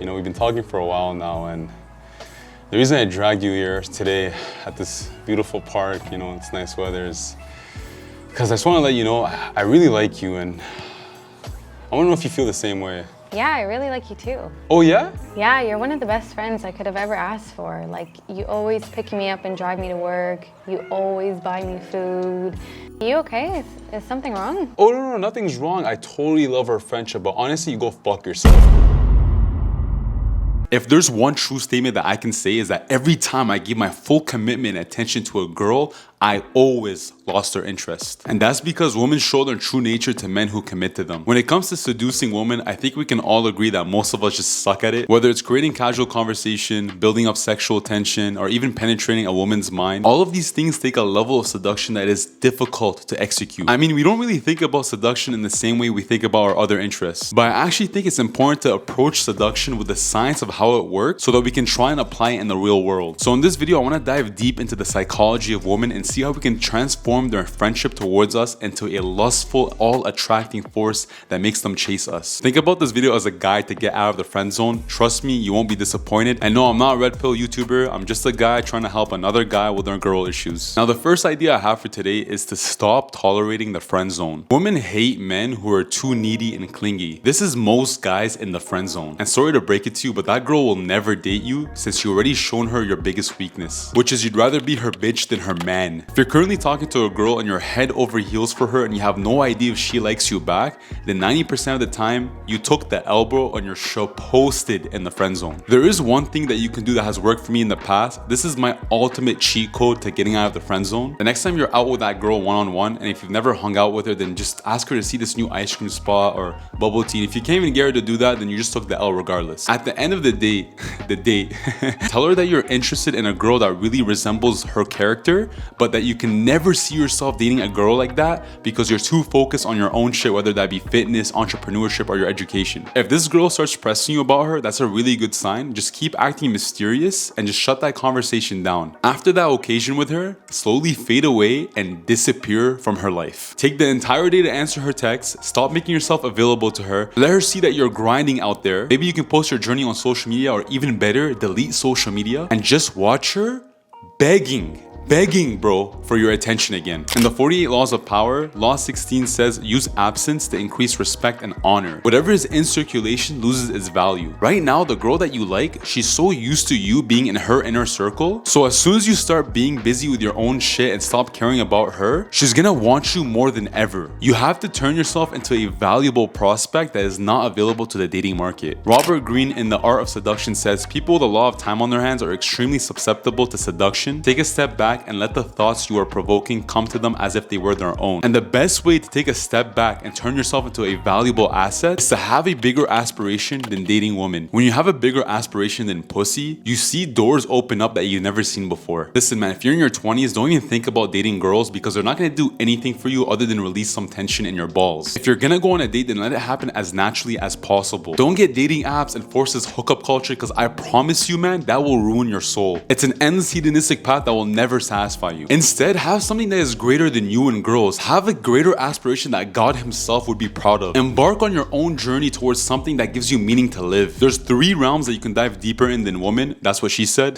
You know, we've been talking for a while now, and the reason I dragged you here today at this beautiful park, you know, it's nice weather, is because I just want to let you know I really like you, and I want to know if you feel the same way. Yeah, I really like you too. Oh yeah? Yeah, you're one of the best friends I could have ever asked for. Like, you always pick me up and drive me to work. You always buy me food. Are you okay? Is something wrong? Oh no, nothing's wrong. I totally love our friendship, but honestly, you go fuck yourself. If there's one true statement that I can say is that every time I give my full commitment and attention to a girl, I always lost their interest. And that's because women show their true nature to men who commit to them. When it comes to seducing women, I think we can all agree that most of us just suck at it. Whether it's creating casual conversation, building up sexual tension, or even penetrating a woman's mind, all of these things take a level of seduction that is difficult to execute. I mean, we don't really think about seduction in the same way we think about our other interests. But I actually think it's important to approach seduction with the science of how it works so that we can try and apply it in the real world. So in this video, I want to dive deep into the psychology of women and see how we can transform their friendship towards us into a lustful, all-attracting force that makes them chase us. Think about this video as a guide to get out of the friend zone. Trust me, you won't be disappointed. And no, I'm not a red pill YouTuber. I'm just a guy trying to help another guy with their girl issues. Now, the first idea I have for today is to stop tolerating the friend zone. Women hate men who are too needy and clingy. This is most guys in the friend zone. And sorry to break it to you, but that girl will never date you since you already shown her your biggest weakness, which is you'd rather be her bitch than her man. If you're currently talking to a girl and you're head over heels for her and you have no idea if she likes you back, then 90% of the time you took the elbow and you're supposed in the friend zone. There is one thing that you can do that has worked for me in the past. This is my ultimate cheat code to getting out of the friend zone. The next time you're out with that girl one-on-one, and if you've never hung out with her, then just ask her to see this new ice cream spot or bubble tea. If you can't even get her to do that, then you just took the L regardless. At the end of the day, tell her that you're interested in a girl that really resembles her character, but that you can never see yourself dating a girl like that because you're too focused on your own shit, whether that be fitness, entrepreneurship, or your education. If this girl starts pressing you about her, that's a really good sign. Just keep acting mysterious and just shut that conversation down. After that occasion with her, slowly fade away and disappear from her life. Take the entire day to answer her texts. Stop making yourself available to her. Let her see that you're grinding out there. Maybe you can post your journey on social media, or even better, delete social media and just watch her begging, bro, for your attention again. In the 48 Laws of Power, Law 16 says use absence to increase respect and honor. Whatever is in circulation loses its value. Right now, the girl that you like, she's so used to you being in her inner circle. So as soon as you start being busy with your own shit and stop caring about her, she's gonna want you more than ever. You have to turn yourself into a valuable prospect that is not available to the dating market. Robert Greene in The Art of Seduction says people with a lot of time on their hands are extremely susceptible to seduction. Take a step back and let the thoughts you are provoking come to them as if they were their own. And the best way to take a step back and turn yourself into a valuable asset is to have a bigger aspiration than dating women. When you have a bigger aspiration than pussy, you see doors open up that you've never seen before. Listen, man, if you're in your 20s, don't even think about dating girls because they're not gonna do anything for you other than release some tension in your balls. If you're gonna go on a date, then let it happen as naturally as possible. Don't get dating apps and force this hookup culture, because I promise you, man, that will ruin your soul. It's an endless hedonistic path that will never satisfy you. Instead, have something that is greater than you and girls. Have a greater aspiration that God himself would be proud of. Embark on your own journey towards something that gives you meaning to live. There's 3 realms that you can dive deeper in than women. That's what she said.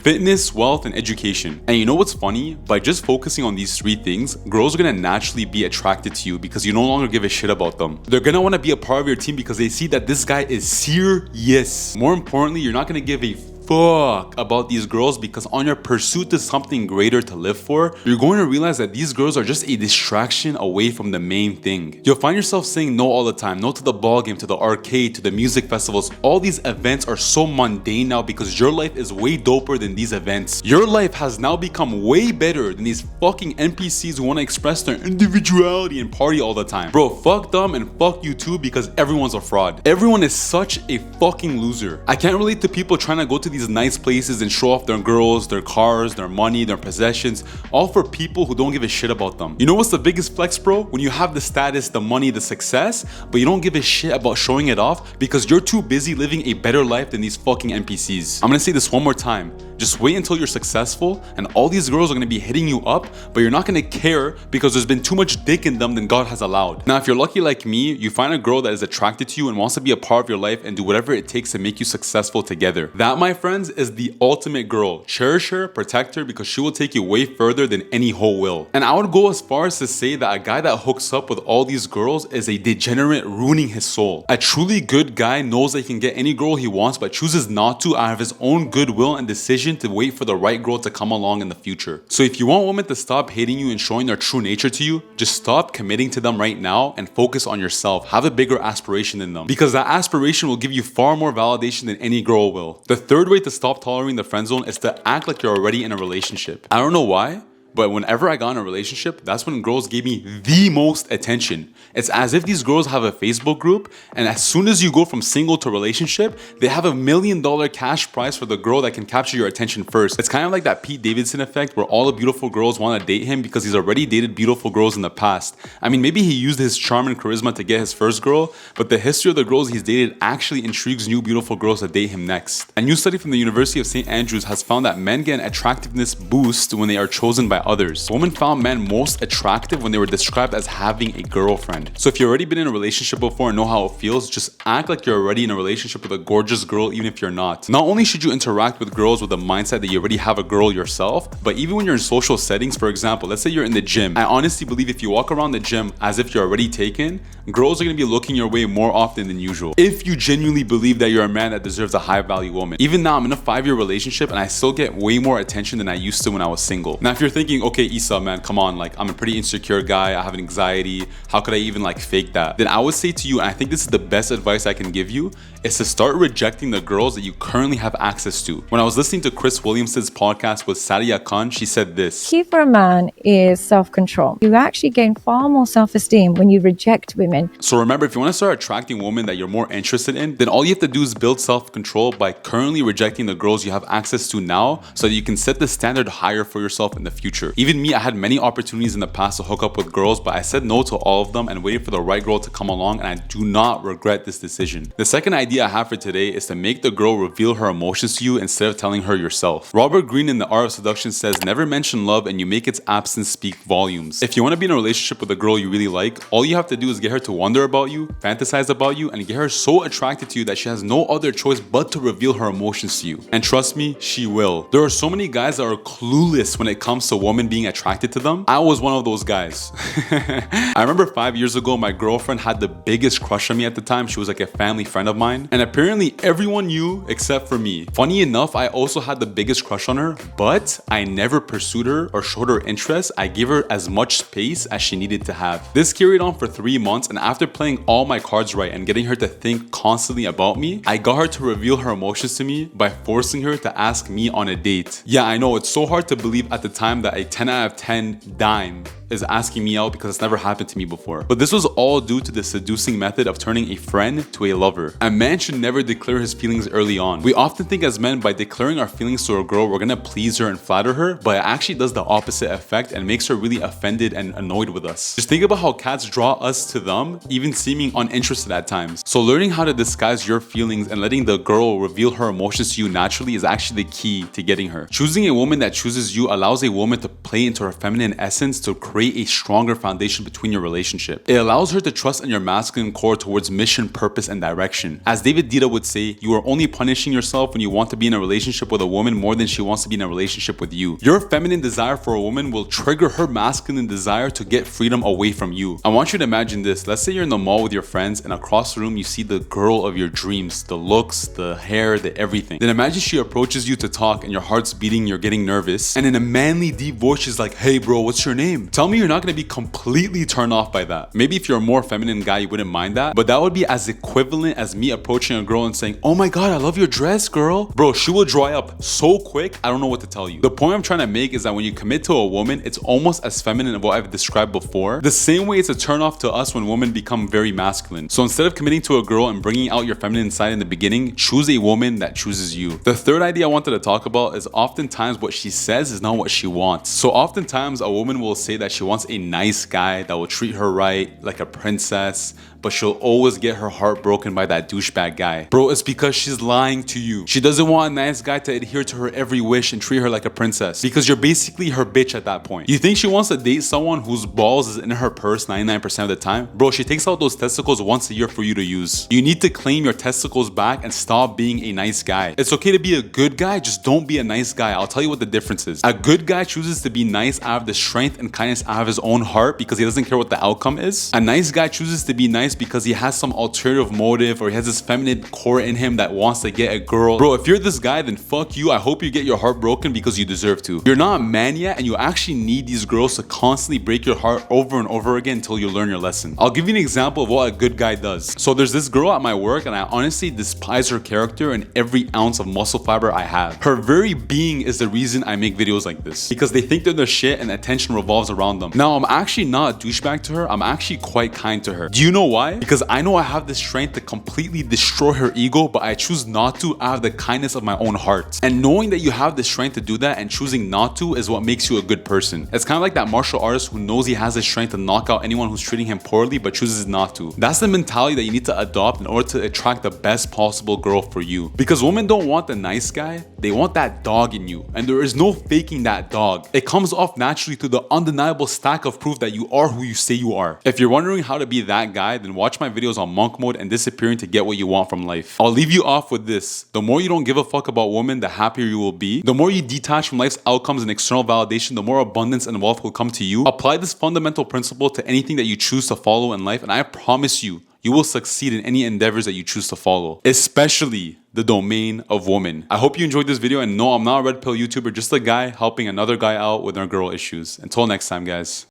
Fitness, wealth, and education. And you know what's funny? By just focusing on these 3 things, girls are gonna naturally be attracted to you because you no longer give a shit about them. They're gonna wanna be a part of your team because they see that this guy is serious. More importantly, you're not gonna give a fuck about these girls because on your pursuit to something greater to live for, you're going to realize that these girls are just a distraction away from the main thing. You'll find yourself saying no all the time. No to the ball game, to the arcade, to the music festivals. All these events are so mundane now because your life is way doper than these events. Your life has now become way better than these fucking NPCs who want to express their individuality and party all the time. Bro, fuck them and fuck you too because everyone's a fraud. Everyone is such a fucking loser. I can't relate to people trying to go to these these nice places and show off their girls, their cars, their money, their possessions, all for people who don't give a shit about them. You know what's the biggest flex, bro? When you have the status, the money, the success, but you don't give a shit about showing it off because you're too busy living a better life than these fucking NPCs. I'm gonna say this one more time. Just wait until you're successful and all these girls are gonna be hitting you up, but you're not gonna care because there's been too much dick in them than God has allowed. Now, if you're lucky like me, you find a girl that is attracted to you and wants to be a part of your life and do whatever it takes to make you successful together. That, my friends, is the ultimate girl. Cherish her, protect her, because she will take you way further than any hoe will. And I would go as far as to say that a guy that hooks up with all these girls is a degenerate ruining his soul. A truly good guy knows that he can get any girl he wants but chooses not to out of his own goodwill and decision to wait for the right girl to come along in the future. So if you want women to stop hating you and showing their true nature to you, just stop committing to them right now and focus on yourself. Have a bigger aspiration than them, because that aspiration will give you far more validation than any girl will. The third way to stop tolerating the friend zone is to act like you're already in a relationship. I don't know why, but whenever I got in a relationship, that's when girls gave me the most attention. It's as if these girls have a Facebook group, and as soon as you go from single to relationship, they have $1 million cash prize for the girl that can capture your attention first. It's kind of like that Pete Davidson effect where all the beautiful girls want to date him because he's already dated beautiful girls in the past. I mean, maybe he used his charm and charisma to get his first girl, but the history of the girls he's dated actually intrigues new beautiful girls to date him next. A new study from the University of St. Andrews has found that men get an attractiveness boost when they are chosen by others. Women found men most attractive when they were described as having a girlfriend. So if you've already been in a relationship before and know how it feels, just act like you're already in a relationship with a gorgeous girl even if you're not. Not only should you interact with girls with the mindset that you already have a girl yourself, but even when you're in social settings, for example, let's say you're in the gym. I honestly believe if you walk around the gym as if you're already taken, girls are going to be looking your way more often than usual. If you genuinely believe that you're a man that deserves a high value woman. Even now, I'm in a 5-year relationship and I still get way more attention than I used to when I was single. Now, if you're thinking, okay, Issa, man, come on, like I'm a pretty insecure guy, I have an anxiety, how could I even like fake that? Then I would say to you, and I think this is the best advice I can give you, is to start rejecting the girls that you currently have access to. When I was listening to Chris Williamson's podcast with Sadia Khan, she said this. Key for a man is self-control. You actually gain far more self-esteem when you reject women. So remember, if you want to start attracting women that you're more interested in, then all you have to do is build self-control by currently rejecting the girls you have access to now so that you can set the standard higher for yourself in the future. Even me, I had many opportunities in the past to hook up with girls, but I said no to all of them and waited for the right girl to come along, and I do not regret this decision. The second idea I have for today is to make the girl reveal her emotions to you instead of telling her yourself. Robert Greene in The Art of Seduction says, never mention love and you make its absence speak volumes. If you want to be in a relationship with a girl you really like, all you have to do is get her to wonder about you, fantasize about you, and get her so attracted to you that she has no other choice but to reveal her emotions to you. And trust me, she will. There are so many guys that are clueless when it comes to women being attracted to them. I was one of those guys. I remember 5 years ago, my girlfriend had the biggest crush on me at the time. She was like a family friend of mine, and apparently everyone knew except for me. Funny enough, I also had the biggest crush on her, but I never pursued her or showed her interest. I gave her as much space as she needed to have. This carried on for 3 months, and after playing all my cards right and getting her to think constantly about me, I got her to reveal her emotions to me by forcing her to ask me on a date. Yeah, I know, it's so hard to believe at the time that a 10 out of 10 dime is asking me out because it's never happened to me before. But this was all due to the seducing method of turning a friend to a lover. A man should never declare his feelings early on. We often think as men, by declaring our feelings to a girl, we're gonna please her and flatter her, but it actually does the opposite effect and makes her really offended and annoyed with us. Just think about how cats draw us to them, even seeming uninterested at times. So learning how to disguise your feelings and letting the girl reveal her emotions to you naturally is actually the key to getting her. Choosing a woman that chooses you allows a woman to play into her feminine essence to create a stronger foundation between your relationship. It allows her to trust in your masculine core towards mission, purpose, and direction. As David Dita would say, you are only punishing yourself when you want to be in a relationship with a woman more than she wants to be in a relationship with you. Your feminine desire for a woman will trigger her masculine desire to get freedom away from you. I want you to imagine this. Let's say you're in the mall with your friends and across the room you see the girl of your dreams, the looks, the hair, the everything. Then imagine she approaches you to talk and your heart's beating, you're getting nervous, and in a manly deep voice she's like, hey bro, what's your name? Tell me you're not gonna be completely turned off by that. Maybe if you're a more feminine guy, you wouldn't mind that, but that would be as equivalent as me approaching a girl and saying, oh my god, I love your dress, girl. Bro, she will dry up so quick, I don't know what to tell you. The point I'm trying to make is that when you commit to a woman, it's almost as feminine as what I've described before. The same way it's a turn off to us when women become very masculine. So instead of committing to a girl and bringing out your feminine side in the beginning, choose a woman that chooses you. The third idea I wanted to talk about is oftentimes what she says is not what she wants. So oftentimes a woman will say that she wants a nice guy that will treat her right, like a princess, but she'll always get her heart broken by that douchebag guy. Bro, it's because she's lying to you. She doesn't want a nice guy to adhere to her every wish and treat her like a princess, because you're basically her bitch at that point. You think she wants to date someone whose balls is in her purse 99% of the time? Bro, she takes out those testicles once a year for you to use. You need to claim your testicles back and stop being a nice guy. It's okay to be a good guy, just don't be a nice guy. I'll tell you what the difference is. A good guy chooses to be nice out of the strength and kindness out of his own heart because he doesn't care what the outcome is. A nice guy chooses to be nice because he has some ulterior motive, or he has this feminine core in him that wants to get a girl. Bro, if you're this guy, then fuck you. I hope you get your heart broken because you deserve to. You're not a man yet, and you actually need these girls to constantly break your heart over and over again until you learn your lesson. I'll give you an example of what a good guy does. So there's this girl at my work, and I honestly despise her character and every ounce of muscle fiber I have. Her very being is the reason I make videos like this, because they think they're the shit and attention revolves around them. Now, I'm actually not a douchebag to her. I'm actually quite kind to her. Do you know why? Because I know I have the strength to completely destroy her ego, but I choose not to out of the kindness of my own heart. And knowing that you have the strength to do that and choosing not to is what makes you a good person. It's kind of like that martial artist who knows he has the strength to knock out anyone who's treating him poorly but chooses not to. That's the mentality that you need to adopt in order to attract the best possible girl for you. Because women don't want the nice guy, they want that dog in you. And there is no faking that dog. It comes off naturally through the undeniable stack of proof that you are who you say you are. If you're wondering how to be that guy, then watch my videos on monk mode and disappearing to get what you want from life. I'll leave you off with this. The more you don't give a fuck about women, the happier you will be. The more you detach from life's outcomes and external validation, the more abundance and wealth will come to you. Apply this fundamental principle to anything that you choose to follow in life, and I promise you, you will succeed in any endeavors that you choose to follow, especially the domain of women. I hope you enjoyed this video, and no, I'm not a red pill YouTuber, just a guy helping another guy out with their girl issues. Until next time, guys.